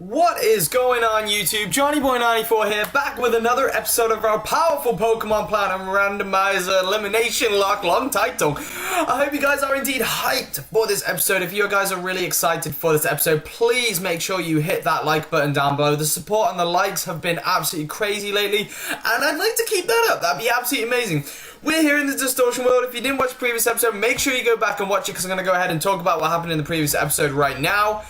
What is going on YouTube? Johnnyboy94 here, back with another episode of our powerful Pokemon Platinum Randomized Eliminationlocke, long title. I hope you guys are indeed hyped for this episode. If you guys are really excited for this episode, please make sure you hit that like button down below. The support and the likes have been absolutely crazy lately, and I'd like to keep that up. That'd be absolutely amazing. We're here in the Distortion World. If you didn't watch the previous episode, make sure you go back and watch it, because I'm going to go ahead and talk about what happened in the previous episode right now.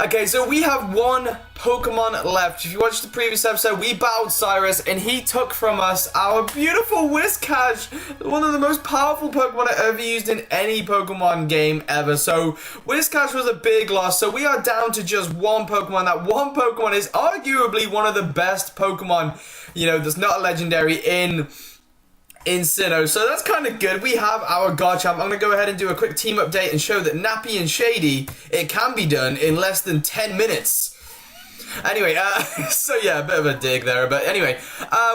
Okay, so we have one Pokemon left. If you watched the previous episode, we battled Cyrus, and he took from us our beautiful Whiscash, one of the most powerful Pokemon I ever used in any Pokemon game ever. So Whiscash was a big loss, so we are down to just one Pokemon. That one Pokemon is arguably one of the best Pokemon, you know, that's not a legendary in Sinnoh, so that's kind of good. We have our Garchomp. I'm going to go ahead and do a quick team update and show that Nappy and Shady, it can be done in less than 10 minutes. Anyway, so yeah, a bit of a dig there, but anyway,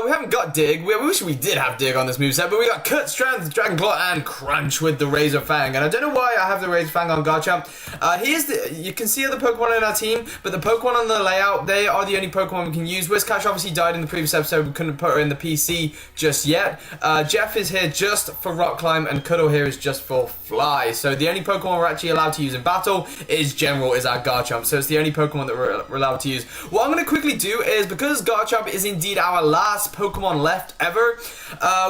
we haven't got Dig. We wish we did have Dig on this moveset, but we got Cut, Strength, Dragon Claw, and Crunch with the Razor Fang, and I don't know why I have the Razor Fang on Garchomp. You can see other Pokemon in our team, but the Pokemon on the layout, they are the only Pokemon we can use. Whiscash obviously died in the previous episode, we couldn't put her in the PC just yet. Jeff is here just for Rock Climb, and Cuddle here is just for Fly, so the only Pokemon we're actually allowed to use in battle is General, is our Garchomp, so it's the only Pokemon that we're allowed to use. What I'm going to quickly do is, because Garchomp is indeed our last Pokemon left ever,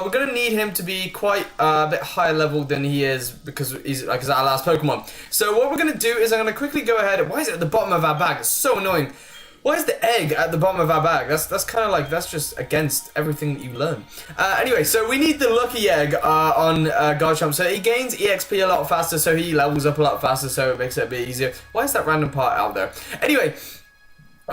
we're going to need him to be quite a bit higher level than he is, because he's like our last Pokemon. So what we're going to do is I'm going to quickly go ahead. Why is it at the bottom of our bag? It's so annoying. Why is the egg at the bottom of our bag? That's kind of like, that's just against everything that you learn. Anyway, so we need the lucky egg on Garchomp. So he gains EXP a lot faster, so he levels up a lot faster, so it makes it a bit easier. Why is that random part out there? Anyway,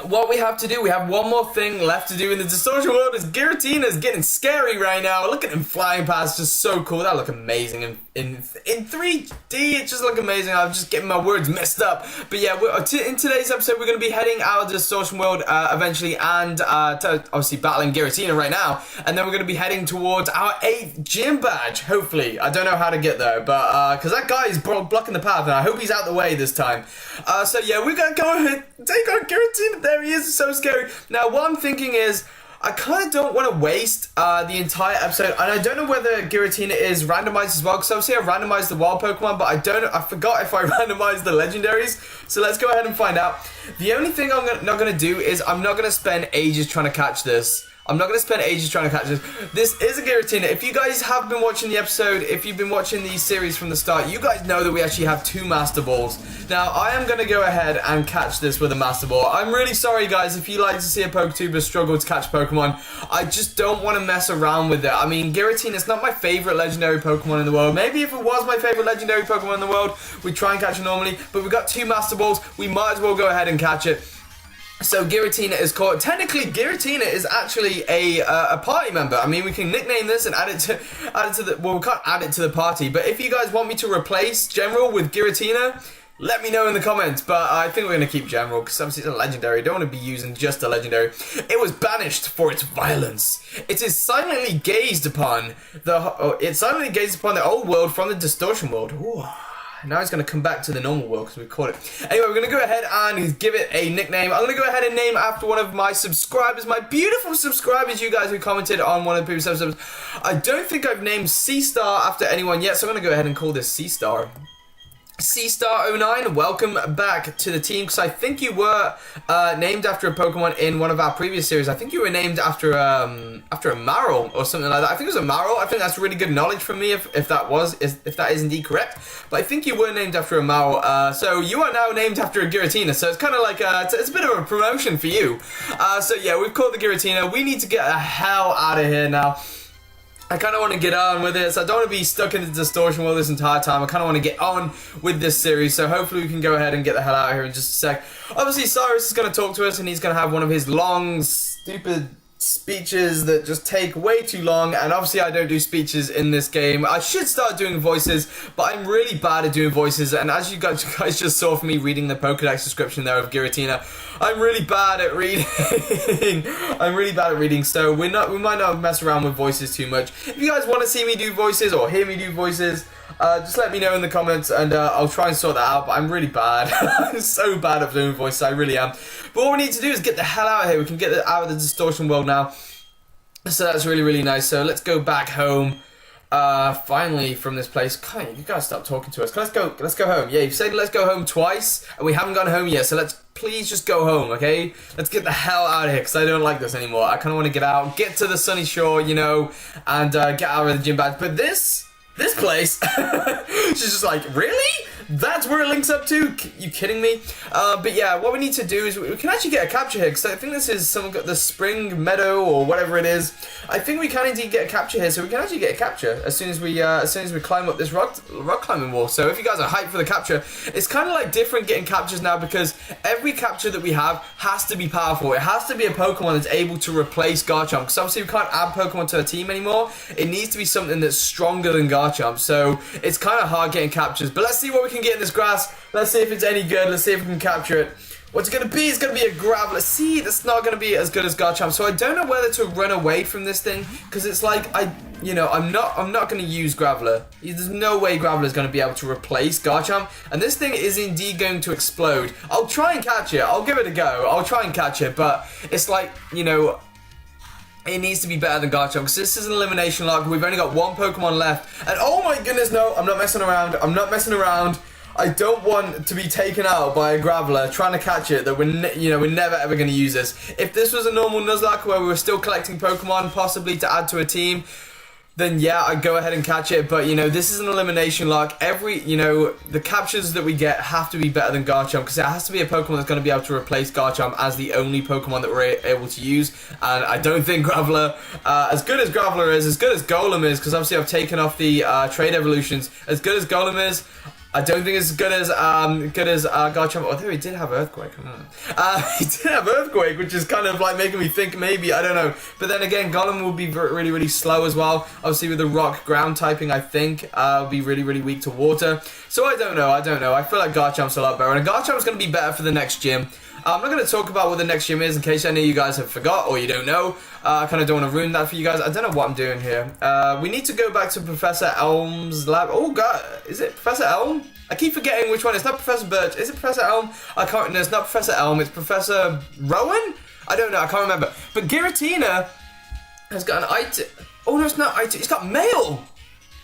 what we have to do, we have one more thing left to do in the Distortion World, is Giratina's getting scary right now. Look at him flying past, just so cool. That look amazing in 3D. It just look amazing. I'm just getting my words messed up. But yeah, in today's episode, we're going to be heading out of the Distortion World eventually, and obviously battling Giratina right now. And then we're going to be heading towards our 8th gym badge, hopefully. I don't know how to get there, but because that guy is blocking the path, and I hope he's out the way this time. So yeah, we're going to go ahead and take on Giratina. There he is, so scary. Now, what I'm thinking is, I kind of don't want to waste the entire episode, and I don't know whether Giratina is randomized as well, because obviously I randomized the wild Pokemon, but I forgot if I randomized the legendaries, so let's go ahead and find out. The only thing I'm not going to do is, I'm not going to spend ages trying to catch this. I'm not going to spend ages trying to catch this. This is a Giratina. If you guys have been watching the episode, if you've been watching the series from the start, you guys know that we actually have 2 Master Balls. Now, I am going to go ahead and catch this with a Master Ball. I'm really sorry, guys, if you like to see a PokeTuber struggle to catch Pokemon. I just don't want to mess around with it. I mean, Giratina is not my favorite legendary Pokemon in the world. Maybe if it was my favorite legendary Pokemon in the world, we'd try and catch it normally. But we've got 2 Master Balls. We might as well go ahead and catch it. So Giratina is called. Technically, Giratina is actually a party member. I mean, we can nickname this and add it to the. Well, we can't add it to the party. But if you guys want me to replace General with Giratina, let me know in the comments. But I think we're gonna keep General, because obviously it's a legendary. Don't want to be using just a legendary. It was banished for its violence. It is silently gazed upon the old world from the Distortion World. Ooh. Now it's going to come back to the normal world, because we've caught it. Anyway, we're going to go ahead and give it a nickname. I'm going to go ahead and name after one of my subscribers, my beautiful subscribers, you guys who commented on one of the previous episodes. I don't think I've named C-Star after anyone yet, so I'm going to go ahead and call this C-Star. C-Star09, welcome back to the team, because I think you were named after a Pokemon in one of our previous series. I think you were named after a Marill or something like that. I think it was a Marill. I think that's really good knowledge from me if that is indeed correct. But I think you were named after a Marill. So you are now named after a Giratina. So it's kind of like it's a bit of a promotion for you. So yeah, we've caught the Giratina. We need to get the hell out of here now. I kind of want to get on with it, so I don't want to be stuck in the Distortion World this entire time. I kind of want to get on with this series, so hopefully we can go ahead and get the hell out of here in just a sec. Obviously, Cyrus is going to talk to us, and he's going to have one of his long, stupid speeches that just take way too long, and obviously I don't do speeches in this game. I should start doing voices, but I'm really bad at doing voices, and as you guys just saw from me reading the Pokédex description there of Giratina, I'm really bad at reading. I'm really bad at reading, so we might not mess around with voices too much. If you guys want to see me do voices or hear me do voices, just let me know in the comments, and I'll try and sort that out, but I'm really bad. I'm so bad at doing voices, I really am. But what we need to do is get the hell out of here. We can get out of the distortion world now. So that's really, really nice. So let's go back home. Finally from this place. You guys stop talking to us. Let's go home. Yeah, you've said let's go home twice, and we haven't gone home yet, so let's please just go home, okay? Let's get the hell out of here, because I don't like this anymore. I kind of want to get out, get to the sunny shore, you know, and get out of the gym badge. But this place, she's just like, really? That's where it links up to? You kidding me? But yeah, what we need to do is we can actually get a capture here, because I think this is the spring meadow or whatever it is. I think we can indeed get a capture here, so we can actually get a capture as soon as we climb up this rock climbing wall. So if you guys are hyped for the capture, it's kind of like different getting captures now, because every capture that we have has to be powerful. It has to be a Pokemon that's able to replace Garchomp, because obviously we can't add Pokemon to a team anymore. It needs to be something that's stronger than Garchomp, so it's kind of hard getting captures. But let's see what we can get in this grass. Let's see if it's any good. Let's see if we can capture it. What's it going to be? It's going to be a Graveler. See, that's not going to be as good as Garchomp. So I don't know whether to run away from this thing, because it's like I'm not going to use Graveler. There's no way Graveler is going to be able to replace Garchomp, and this thing is indeed going to explode. I'll try and catch it. I'll give it a go. I'll try and catch it, but it's like, you know, it needs to be better than Garchomp, because this is an elimination lock. We've only got one Pokemon left, and oh my goodness, no, I'm not messing around. I'm not messing around. I don't want to be taken out by a Graveler trying to catch it. That we're never ever going to use this. If this was a normal Nuzlocke where we were still collecting Pokemon, possibly to add to a team, then yeah, I'd go ahead and catch it. But you know, this is an elimination lock. The captures that we get have to be better than Garchomp, because it has to be a Pokemon that's going to be able to replace Garchomp as the only Pokemon that we're able to use. And I don't think Graveler, as good as Graveler is, as good as Golem is, because obviously I've taken off the trade evolutions, as good as Golem is, I don't think it's as good as Garchomp. Although he did have Earthquake. He did have Earthquake, which is kind of like making me think maybe, I don't know. But then again, Golem will be really, really slow as well. Obviously with the rock ground typing, I think will be really, really weak to water. So I don't know. I feel like Garchomp's a lot better, and Garchomp's going to be better for the next gym. I'm not going to talk about what the next gym is in case any of you guys have forgot or you don't know. I kind of don't want to ruin that for you guys. I don't know what I'm doing here. We need to go back to Professor Elm's lab. Oh god, is it Professor Elm? I keep forgetting which one. It's not Professor Birch. Is it Professor Elm? I can't. No, it's not Professor Elm. It's Professor Rowan? I don't know. I can't remember. But Giratina has got an item. Oh no, it's not item. It's got mail.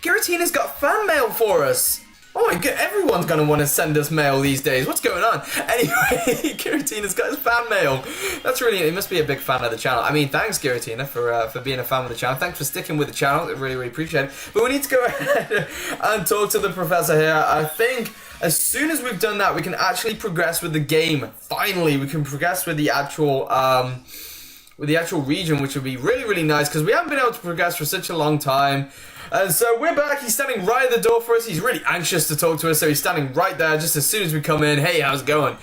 Giratina's got fan mail for us. Oh my god, everyone's gonna want to send us mail these days. What's going on? Anyway, Giratina's got his fan mail. That's really, he must be a big fan of the channel. I mean, thanks Giratina for being a fan of the channel. Thanks for sticking with the channel. I really, really appreciate it. But we need to go ahead and talk to the professor here. I think as soon as we've done that, we can actually progress with the game. Finally, we can progress with the actual region, which would be really, really nice, because we haven't been able to progress for such a long time. And so we're back. He's standing right at the door for us. He's really anxious to talk to us, so he's standing right there just as soon as we come in. Hey, how's it going?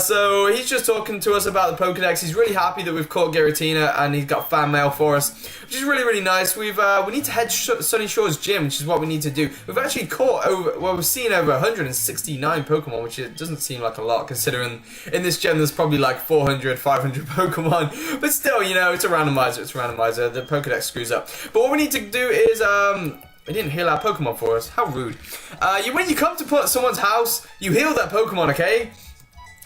So he's just talking to us about the Pokedex. He's really happy that we've caught Giratina, and he's got fan mail for us, which is really, really nice. We need to head to Sunny Shore's gym, which is what we need to do. We've actually caught we've seen over 169 Pokemon, which it doesn't seem like a lot, considering in this gym there's probably like 400, 500 Pokemon. But still, you know, it's a randomizer. It's a randomizer. The Pokedex screws up. But what we need to do is, they didn't heal our Pokemon for us. How rude. When you come to put someone's house, you heal that Pokemon, okay?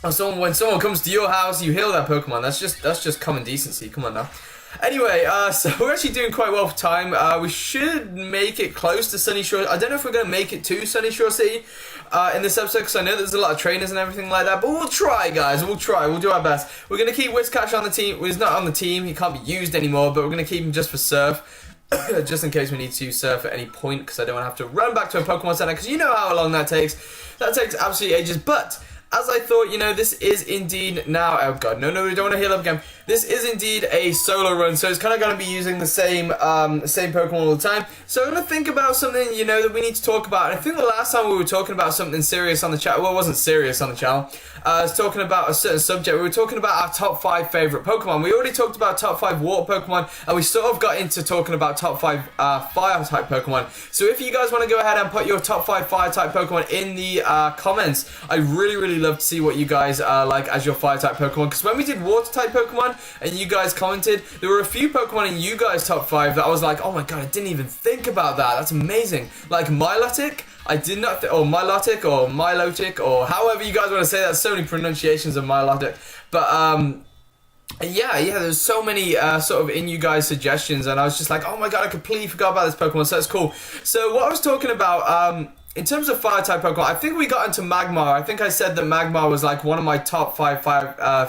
Or when someone comes to your house, you heal that Pokemon. That's just common decency. Come on now. Anyway, so we're actually doing quite well for time. We should make it close to Sunny Shore. I don't know if we're going to make it to Sunny Shore City in this episode, because I know there's a lot of trainers and everything like that. But we'll try, guys. We'll try. We'll do our best. We're going to keep Whiscash on the team. Well, he's not on the team. He can't be used anymore, but we're going to keep him just for Surf. Just in case we need to use Surf at any point, because I don't want to have to run back to a Pokemon Center, because you know how long that takes. That takes absolutely ages. But as I thought, you know, this is indeed now. Oh god, no, we don't want to heal up again. this is indeed a solo run, so it's kind of going to be using the same Pokemon all the time. So I'm going to think about something, you know, that we need to talk about. And I think the last time we were talking about something serious on the channel, well, it wasn't serious on the channel. I was talking about a certain subject. We were talking about our top 5 favorite Pokemon. We already talked about top 5 water Pokemon, and we sort of got into talking about top 5 fire type Pokemon. So if you guys want to go ahead and put your top 5 fire type Pokemon in the comments, I really love to see what you guys like as your fire type Pokemon. Because when we did water type Pokemon and you guys commented, there were a few Pokemon in you guys top 5 that I was like, oh my god, I didn't even think about that. That's amazing. Like Milotic. I did not, or Milotic, or Milotic, or however you guys want to say that. So many pronunciations of Milotic. But, yeah, there's so many sort of in you guys suggestions, and I was just like, oh my god, I completely forgot about this Pokemon, so that's cool. So what I was talking about, in terms of fire type Pokemon, I think we got into Magmar. I think I said that Magmar was like one of my top 5 fire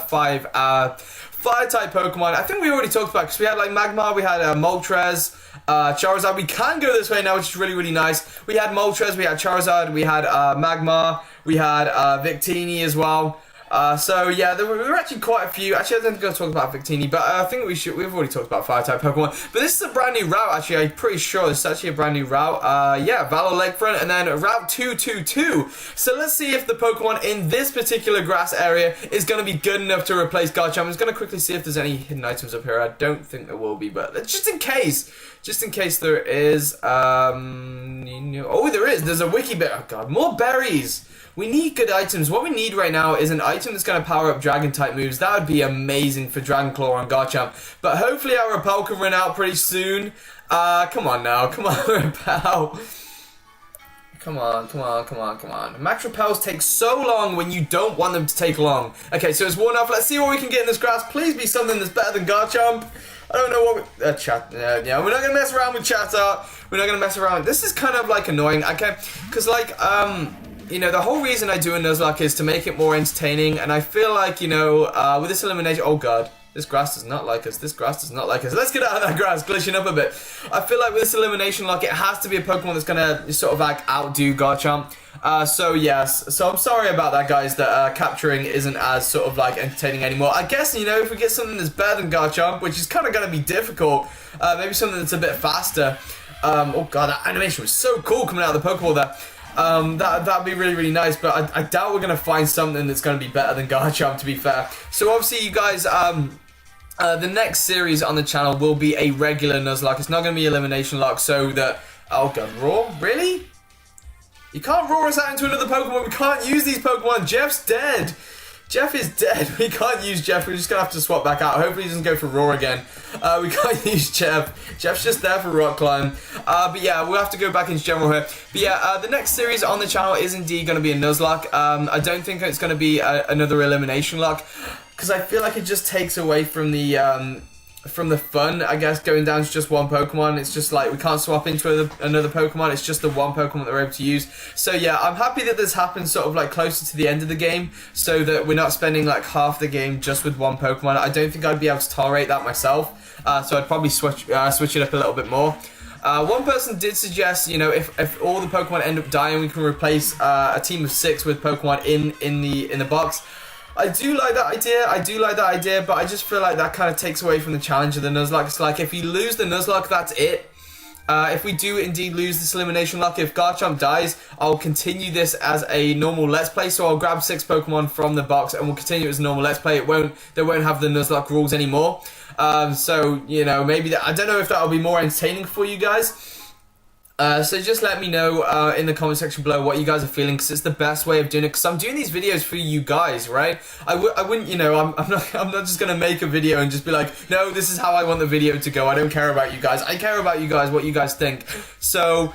type Pokemon. I think we already talked about, because we had like Magmar, we had Moltres, Charizard. We can go this way now, which is really nice. We had Moltres, we had Charizard, we had Magmar, we had Victini as well. So yeah, there were actually quite a few. Actually, I don't think I'm going to talk about Victini, but I think we've already talked about fire type Pokemon. But this is a brand new route. Actually, I'm pretty sure this is actually a brand new route. Yeah, Valor Lakefront, and then Route 222. So let's see if the Pokemon in this particular grass area is going to be good enough to replace Garchomp. I'm just going to quickly see if there's any hidden items up here. I don't think there will be, but just in case there is. Oh, there is. There's a wiki bit. Oh god, more berries. We need good items. What we need right now is an item that's going to power up Dragon-type moves. That would be amazing for Dragonclaw on Garchomp. But hopefully our Repel can run out pretty soon. Come on now. Come on, Repel. Come on. Max Repels take so long when you don't want them to take long. Okay, so it's worn off. Let's see what we can get in this grass. Please be something that's better than Garchomp. I don't know what we... chat... yeah, we're not going to mess around with chat art. We're not going to mess around. This is kind of, like, annoying. Okay, because, like, you know, the whole reason I do a Nuzlocke is to make it more entertaining, and I feel like, you know, with this elimination... Oh, God. This grass does not like us. This grass does not like us. Let's get out of that grass, glitching up a bit. I feel like with this elimination lock, it has to be a Pokemon that's going to sort of, like, outdo Garchomp. So, yes. So, I'm sorry about that, guys, that capturing isn't as sort of, like, entertaining anymore. I guess, you know, if we get something that's better than Garchomp, which is kind of going to be difficult, maybe something that's a bit faster. Oh, God, that animation was so cool coming out of the Pokeball there. That'd be really nice, but I doubt we're gonna find something that's gonna be better than Garchomp, to be fair. So obviously, you guys, the next series on the channel will be a regular Nuzlocke. It's not gonna be Elimination Lock, so that... Oh god, Roar? Really? You can't roar us out into another Pokemon. We can't use these Pokemon. Jeff's dead. Jeff is dead. We can't use Jeff. We're just going to have to swap back out. Hopefully he doesn't go for Roar again. We can't use Jeff. Jeff's just there for Rock Climb. But yeah, we'll have to go back into general here. But yeah, the next series on the channel is indeed going to be a Nuzlocke. I don't think it's going to be another Elimination Lock, because I feel like it just takes away from the fun, I guess, going down to just one Pokemon. It's just like we can't swap into another Pokemon. It's just the one Pokemon that we're able to use. So yeah, I'm happy that this happens sort of like closer to the end of the game, so that we're not spending like half the game just with one Pokemon. I don't think I'd be able to tolerate that myself, so I'd probably switch it up a little bit more. One person did suggest, you know, if all the Pokemon end up dying, we can replace a team of 6 with Pokemon in the box. I do like that idea, but I just feel like that kind of takes away from the challenge of the Nuzlocke. It's like, if you lose the Nuzlocke, that's it. If we do indeed lose this Elimination Lock, if Garchomp dies, I'll continue this as a normal Let's Play, so I'll grab 6 Pokemon from the box and we'll continue as a normal Let's Play. They won't have the Nuzlocke rules anymore. So, you know, maybe I don't know if that'll be more entertaining for you guys. So just let me know in the comment section below what you guys are feeling, because it's the best way of doing it, because I'm doing these videos for you guys, right? I wouldn't, you know, I'm not just gonna make a video and just be like, no, this is how I want the video to go. I don't care about you guys. I care about you guys, what you guys think. So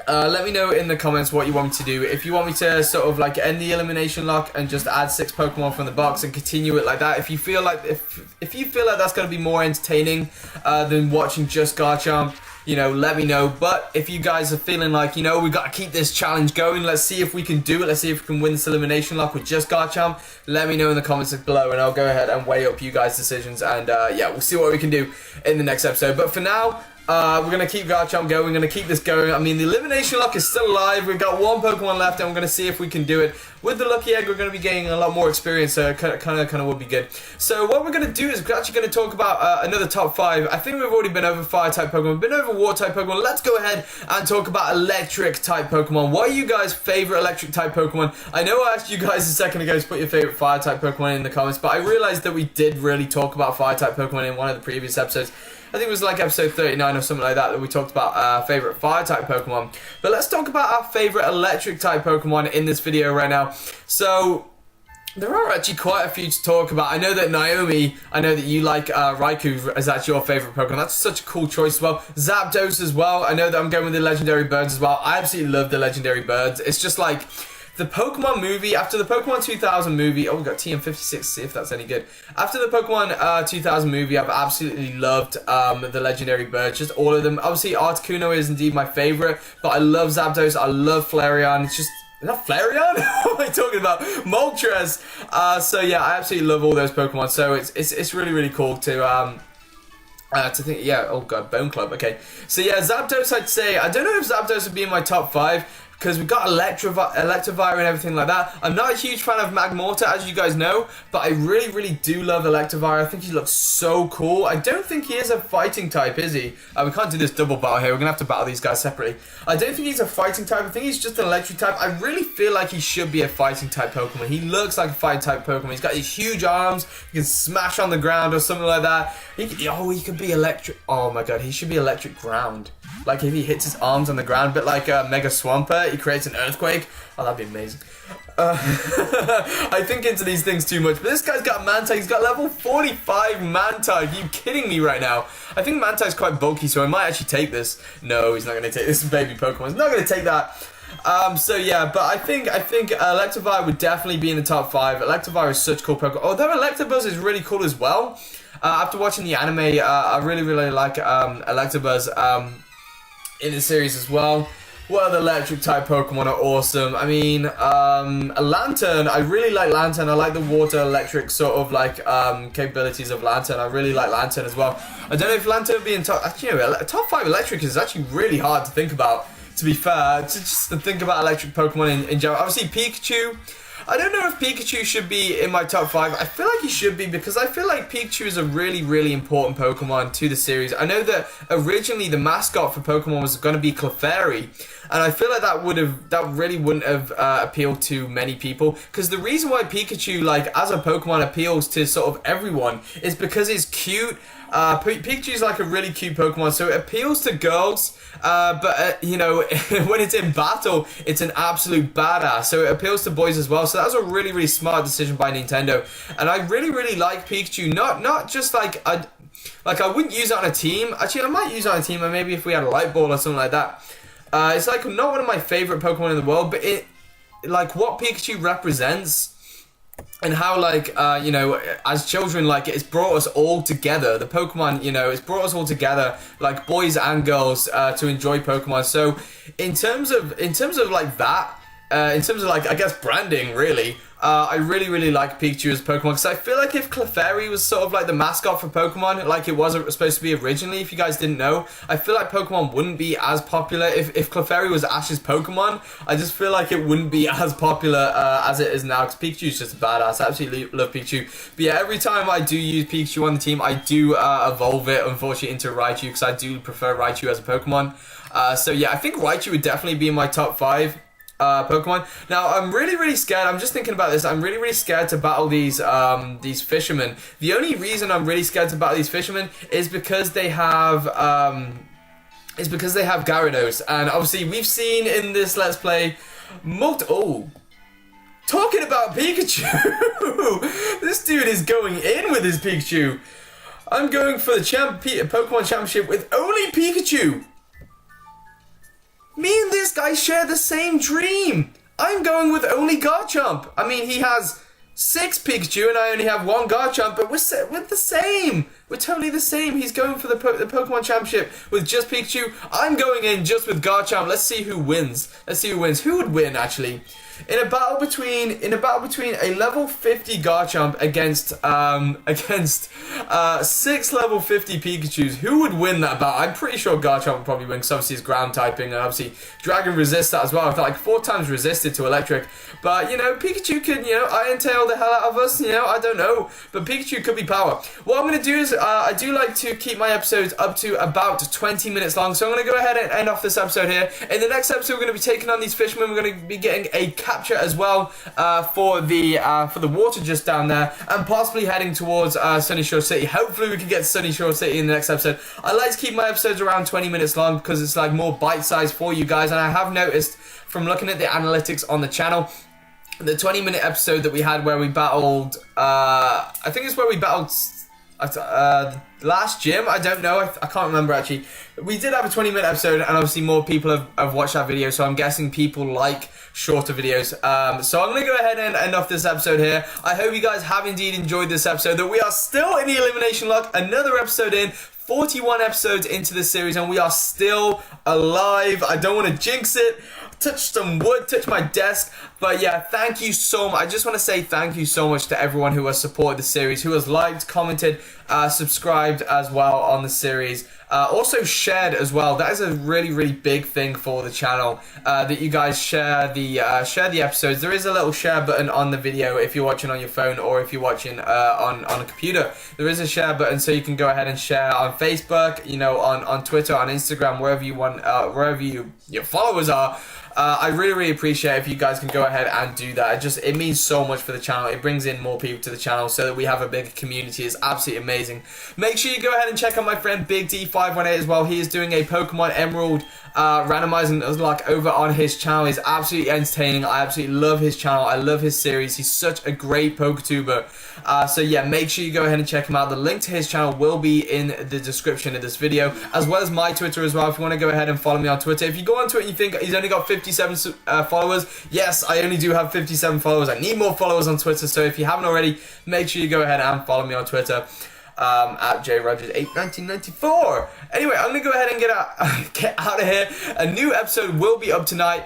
let me know in the comments what you want me to do. If you want me to sort of like end the Elimination Lock and just add 6 Pokemon from the box and continue it like that. If you feel like that's gonna be more entertaining than watching just Garchomp, you know, let me know. But if you guys are feeling like, you know, we got to keep this challenge going, let's see if we can do it, let's see if we can win this Elimination Lock with just Garchomp, let me know in the comments below, and I'll go ahead and weigh up you guys' decisions, and yeah, we'll see what we can do in the next episode. But for now, We're going to keep Garchomp going. We're going to keep this going. I mean, the Elimination Lock is still alive. We've got one Pokemon left, and we're going to see if we can do it. With the Lucky Egg, we're going to be gaining a lot more experience, so it kind of would be good. So what we're going to do is we're actually going to talk about another top 5. I think we've already been over Fire-type Pokemon. We've been over Water-type Pokemon. Let's go ahead and talk about Electric-type Pokemon. What are you guys' favorite Electric-type Pokemon? I know I asked you guys a second ago to put your favorite Fire-type Pokemon in the comments, but I realized that we did really talk about Fire-type Pokemon in one of the previous episodes. I think it was like episode 39 or something like that we talked about our favourite Fire-type Pokemon. But let's talk about our favourite Electric-type Pokemon in this video right now. So, there are actually quite a few to talk about. I know that Naomi, I know that you like Raikou as that's your favourite Pokemon. That's such a cool choice as well. Zapdos as well. I know that I'm going with the Legendary Birds as well. I absolutely love the Legendary Birds. It's just like the Pokemon movie, after the Pokemon 2000 movie, oh, we got TM56, see if that's any good. After the Pokemon 2000 movie, I've absolutely loved the Legendary Birds, just all of them. Obviously, Articuno is indeed my favourite, but I love Zapdos, I love Flareon, it's just, not Flareon? What am I talking about? Moltres! So yeah, I absolutely love all those Pokemon, so it's really, really cool to think, yeah, oh god, Bone Club, okay. So yeah, Zapdos, I'd say, I don't know if Zapdos would be in my top 5, because we've got Electivire and everything like that. I'm not a huge fan of Magmortar, as you guys know, but I really, really do love Electivire. I think he looks so cool. I don't think he is a fighting type, is he? We can't do this double battle here. We're going to have to battle these guys separately. I don't think he's a fighting type. I think he's just an electric type. I really feel like he should be a fighting type Pokemon. He looks like a fighting type Pokemon. He's got these huge arms. He can smash on the ground or something like that. He could be electric. Oh my god, he should be electric ground. Like if he hits his arms on the ground, a bit like Mega Swampert, he creates an earthquake. Oh, that'd be amazing. I think into these things too much, but this guy's got Mantine. He's got level 45 Mantine. Are you kidding me right now? I think Mantine's quite bulky, so I might actually take this. No, he's not going to take this. Baby Pokemon. He's not going to take that. So yeah, but I think Electivire would definitely be in the top 5. Electivire is such a cool Pokemon. Although Electabuzz is really cool as well. After watching the anime, I really, really like Electabuzz in the series as well. What other electric type Pokemon are awesome? I mean, a Lantern, I really like Lantern. I like the water electric sort of like capabilities of Lantern. I really like Lantern as well. I don't know if Lantern would be in top, actually, you know, top 5 electric is actually really hard to think about, to be fair. Just to think about electric Pokemon in general. Obviously Pikachu, I don't know if Pikachu should be in my top 5. I feel like he should be because I feel like Pikachu is a really, really important Pokemon to the series. I know that originally the mascot for Pokemon was going to be Clefairy, and I feel like that really wouldn't have appealed to many people. Because the reason why Pikachu, like as a Pokemon, appeals to sort of everyone is because it's cute. Pikachu's like a really cute Pokemon, so it appeals to girls, but you know, when it's in battle, it's an absolute badass, so it appeals to boys as well. So that was a really, really smart decision by Nintendo, and I really, really like Pikachu. Not just like I wouldn't use it on a team. Actually, I might use it on a team, or maybe if we had a light ball or something like that. It's like not one of my favorite Pokemon in the world, but it, like what Pikachu represents. And how, like, you know, as children, like, it's brought us all together. The Pokemon, you know, it's brought us all together, like, boys and girls, to enjoy Pokemon. So, in terms of like, that, in terms of, like, I guess, branding, really, I really, really like Pikachu as Pokemon. Because I feel like if Clefairy was sort of, like, the mascot for Pokemon, like it was supposed to be originally, if you guys didn't know, I feel like Pokemon wouldn't be as popular. If Clefairy was Ash's Pokemon, I just feel like it wouldn't be as popular as it is now. Because Pikachu's just a badass. I absolutely love Pikachu. But yeah, every time I do use Pikachu on the team, I do evolve it, unfortunately, into Raichu. Because I do prefer Raichu as a Pokemon. So yeah, I think Raichu would definitely be in my top 5. Pokemon. Now, I'm really, really scared. I'm just thinking about this. I'm really, really scared to battle these fishermen. The only reason I'm really scared to battle these fishermen is because they have Gyarados, and obviously we've seen in this Let's Play talking about Pikachu. This dude is going in with his Pikachu. I'm going for the Pokemon Championship with only Pikachu. Me and this guy share the same dream. I'm going with only Garchomp. I mean, he has 6 Pikachu and I only have 1 Garchomp, but we're the same. We're totally the same. He's going for the Pokemon Championship with just Pikachu. I'm going in just with Garchomp. Let's see who wins. Let's see who wins. Who would win, actually? in a battle between a level 50 Garchomp against 6 level 50 Pikachus, who would win that battle? I'm pretty sure Garchomp would probably win, because obviously it's ground typing, and obviously Dragon resists that as well. I felt like 4 times resisted to electric, but you know, Pikachu can, you know, Iron Tail the hell out of us, you know, I don't know, but Pikachu could be power. What I'm going to do is, I do like to keep my episodes up to about 20 minutes long, so I'm going to go ahead and end off this episode here. In the next episode, we're going to be taking on these fishermen. We're going to be getting a capture as well for the water just down there, and possibly heading towards Sunny Shore City. Hopefully we can get to Sunny Shore City in the next episode. I like to keep my episodes around 20 minutes long because it's like more bite-sized for you guys, and I have noticed from looking at the analytics on the channel, the 20-minute episode that we had where we battled, I think it's where we battled last gym, I don't know, I can't remember actually. We did have a 20-minute episode, and obviously more people have watched that video, so I'm guessing people like shorter videos. So I'm going to go ahead and end off this episode here. I hope you guys have indeed enjoyed this episode, that we are still in the Elimination Lock, another episode in, 41 episodes into this series, and we are still alive. I don't want to jinx it, touch some wood, touch my desk, but yeah, thank you so much. I just want to say thank you so much to everyone who has supported the series, who has liked, commented, subscribed as well on the series, also shared as well. That is a really big thing for the channel, that you guys share the episodes. There is a little share button on the video if you're watching on your phone, or if you're watching on a computer. There is a share button, so you can go ahead and share on Facebook, you know, on Twitter, on Instagram, wherever you want, wherever your followers are. I really appreciate it if you guys can go ahead and do that. It means so much for the channel. It brings in more people to the channel so that we have a bigger community. It's absolutely amazing. Make sure you go ahead and check out my friend Big D518 as well. He is doing a Pokemon Emerald randomizing Nuzlocke over on his channel. He's absolutely entertaining. I absolutely love his channel. I love his series. He's such a great PokeTuber. So yeah, make sure you go ahead and check him out. The link to his channel will be in the description of this video, as well as my Twitter as well, if you want to go ahead and follow me on Twitter. If you go on Twitter and you think he's only got 57 followers, yes, I only do have 57 followers. I need more followers on Twitter, so if you haven't already, make sure you go ahead and follow me on Twitter. At JRogers81994. Anyway, I'm gonna go ahead and get out of here. A new episode will be up tonight,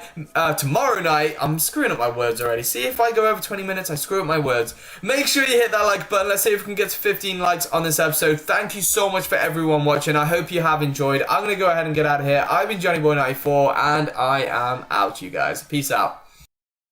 tomorrow night. I'm screwing up my words already. See, if I go over 20 minutes, I screw up my words. Make sure you hit that like button. Let's see if we can get to 15 likes on this episode. Thank you so much for everyone watching. I hope you have enjoyed. I'm gonna go ahead and get out of here. I've been Johnnyboy94, and I am out, you guys. Peace out.